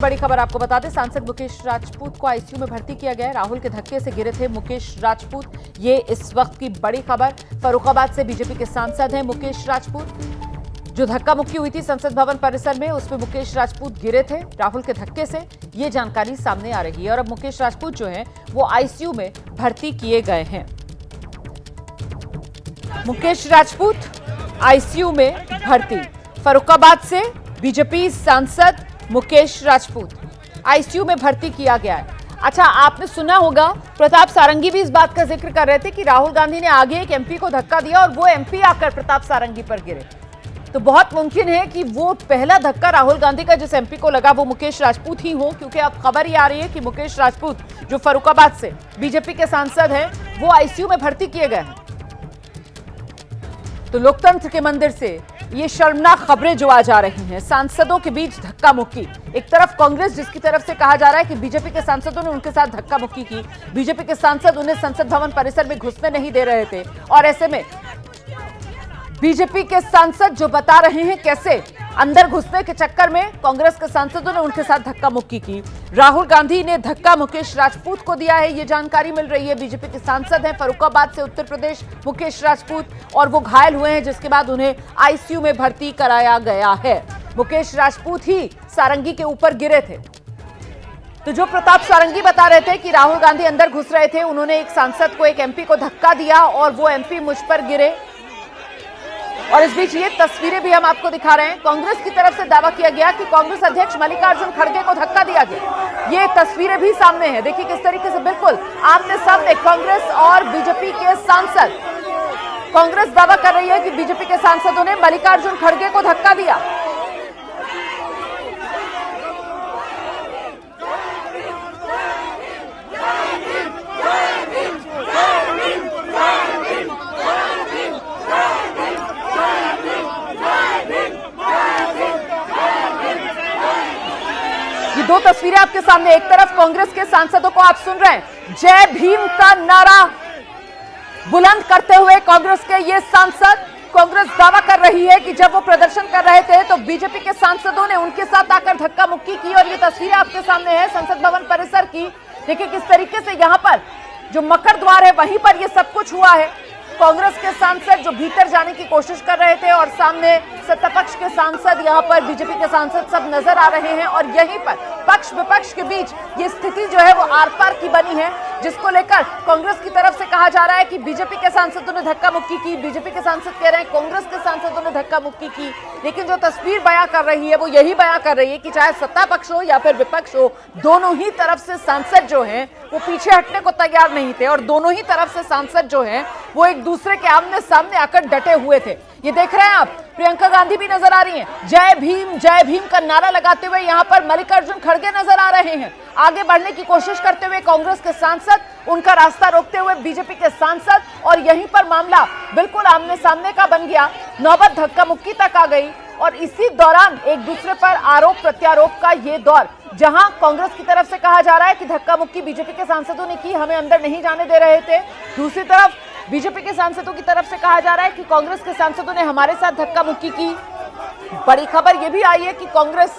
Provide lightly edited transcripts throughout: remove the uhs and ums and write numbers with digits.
बड़ी खबर आपको बता दें, सांसद मुकेश राजपूत को आईसीयू में भर्ती किया गया है। राहुल के धक्के से गिरे थे मुकेश राजपूत, ये इस वक्त की बड़ी खबर। फर्रुखाबाद से बीजेपी के सांसद हैं मुकेश राजपूत। जो धक्का मुक्की हुई थी संसद भवन परिसर में, उसमें मुकेश राजपूत गिरे थे राहुल के धक्के से, ये जानकारी सामने आ रही है। और अब मुकेश राजपूत जो है वो आईसीयू में भर्ती किए गए हैं। मुकेश राजपूत आईसीयू में भर्ती। फर्रुखाबाद से बीजेपी सांसद मुकेश राजपूत आईसीयू में भर्ती किया गया है। अच्छा, आपने सुना होगा प्रताप सारंगी भी इस बात का जिक्र कर रहे थे कि राहुल गांधी ने आगे एक एमपी को धक्का दिया और वो एमपी आकर प्रताप सारंगी पर गिरे। तो बहुत मुमकिन है कि वो पहला धक्का राहुल गांधी का जिस एमपी को लगा वो मुकेश राजपूत ही हो, क्योंकि अब खबर ये आ रही है कि मुकेश राजपूत जो फर्रुखाबाद से बीजेपी के सांसद हैं वो आईसीयू में भर्ती किए गए हैं। तो लोकतंत्र के मंदिर से ये शर्मनाक खबरें जो आ जा रही हैं, सांसदों के बीच धक्का मुक्की। एक तरफ कांग्रेस, जिसकी तरफ से कहा जा रहा है कि बीजेपी के सांसदों ने उनके साथ धक्का मुक्की की, बीजेपी के सांसद उन्हें संसद भवन परिसर में घुसने नहीं दे रहे थे, और ऐसे में बीजेपी के सांसद जो बता रहे हैं कैसे अंदर घुसने के चक्कर में कांग्रेस के सांसदों ने उनके साथ धक्का मुक्की की। राहुल गांधी ने धक्का मुकेश राजपूत को दिया है, ये जानकारी मिल रही है। बीजेपी के सांसद हैं फर्रुखाबाद से उत्तर प्रदेश मुकेश राजपूत, और वो घायल हुए हैं, जिसके बाद उन्हें आईसीयू में भर्ती कराया गया है। मुकेश राजपूत ही सारंगी के ऊपर गिरे थे। तो जो प्रताप सारंगी बता रहे थे कि राहुल गांधी अंदर घुस रहे थे, उन्होंने एक सांसद को, एक एमपी को धक्का दिया और वो एमपी मुझ पर गिरे। और इस बीच ये तस्वीरें भी हम आपको दिखा रहे हैं। कांग्रेस की तरफ से दावा किया गया कि कांग्रेस अध्यक्ष मल्लिकार्जुन खड़गे को धक्का दिया गया। ये तस्वीरें भी सामने हैं, देखिए किस तरीके से बिल्कुल आमने सामने कांग्रेस और बीजेपी के सांसद। कांग्रेस दावा कर रही है कि बीजेपी के सांसदों ने मल्लिकार्जुन खड़गे को धक्का दिया। दो तस्वीरें आपके सामने। एक तरफ कांग्रेस के सांसदों को आप सुन रहे हैं, जय भीम का नारा बुलंद करते हुए कांग्रेस के ये सांसद। कांग्रेस दावा कर रही है कि जब वो प्रदर्शन कर रहे थे तो बीजेपी के सांसदों ने उनके साथ आकर धक्का मुक्की की, और ये तस्वीरें आपके सामने है संसद भवन परिसर की। देखिए किस तरीके से यहाँ पर जो मकर द्वार है वहीं पर ये सब कुछ हुआ है। कांग्रेस के सांसद जो भीतर जाने की कोशिश कर रहे थे, और सामने सत्तापक्ष के सांसद, यहाँ पर बीजेपी के सांसद सब नजर आ रहे हैं। और यहीं पर पक्ष विपक्ष के बीच ये स्थिति जो है वो आर पार की बनी है, जिसको लेकर कांग्रेस की तरफ से कहा जा रहा है कि बीजेपी के सांसदों ने धक्का मुक्की की। बीजेपी के सांसद कह रहे हैं कांग्रेस के सांसदों ने धक्का मुक्की की। लेकिन जो तस्वीर बयां कर रही है वो यही बयां कर रही है कि चाहे सत्ता पक्ष हो या फिर विपक्ष हो, दोनों ही तरफ से सांसद जो हैं वो पीछे हटने को तैयार नहीं थे, और दोनों ही तरफ से सांसद जो हैं वो एक दूसरे के आमने सामने आकर डटे हुए थे। ये देख रहे हैं आप, प्रियंका गांधी भी नजर आ रही हैं, जय भीम का नारा लगाते हुए यहाँ पर मल्लिकार्जुन खड़गे नजर आ रहे हैं। आगे बढ़ने की कोशिश करते हुए कांग्रेस के सांसद, उनका रास्ता रोकते हुए बीजेपी के सांसद, और यहीं पर मामला बिल्कुल आमने सामने का बन गया। नौबत धक्का मुक्की तक आ गई, और इसी दौरान एक दूसरे पर आरोप प्रत्यारोप का ये दौर, जहां कांग्रेस की तरफ से कहा जा रहा है कि धक्का मुक्की बीजेपी के सांसदों ने की, हमें अंदर नहीं जाने दे रहे थे। दूसरी तरफ बीजेपी के सांसदों की तरफ से कहा जा रहा है कि कांग्रेस के सांसदों ने हमारे साथ धक्का मुक्की की। बड़ी खबर यह भी आई है कि कांग्रेस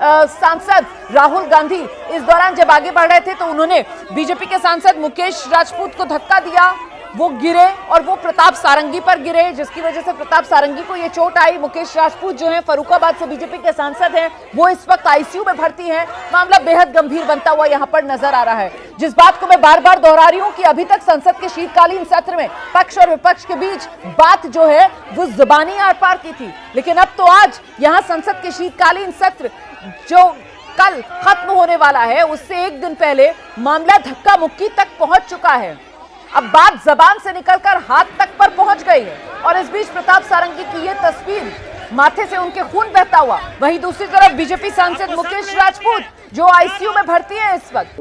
सांसद राहुल गांधी इस दौरान जब आगे बढ़ रहे थे तो उन्होंने बीजेपी के सांसद मुकेश राजपूत को धक्का दिया, वो गिरे और वो प्रताप सारंगी पर गिरे, जिसकी वजह से प्रताप सारंगी को ये चोट आई। मुकेश राजपूत जो हैं फर्रुखाबाद से बीजेपी के सांसद हैं, वो इस वक्त आईसीयू में भर्ती हैं। मामला बेहद गंभीर बनता हुआ यहाँ पर नजर आ रहा है। जिस बात को मैं बार बार दोहरा रही हूँ कि अभी तक संसद के शीतकालीन सत्र में पक्ष और विपक्ष के बीच बात जो है वो जुबानी आर पार की थी, लेकिन अब तो आज यहाँ संसद के शीतकालीन सत्र जो कल खत्म होने वाला है, उससे एक दिन पहले मामला धक्का मुक्की तक पहुंच चुका है। अब बात जबान से निकलकर हाथ तक पर पहुंच गई है। और इस बीच प्रताप सारंगी की ये तस्वीर, माथे से उनके खून बहता हुआ, वहीं दूसरी तरफ बीजेपी सांसद मुकेश राजपूत जो आईसीयू में भर्ती है इस वक्त।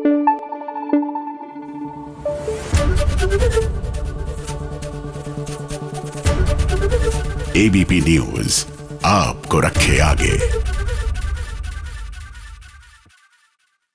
एबीपी न्यूज आपको रखे आगे।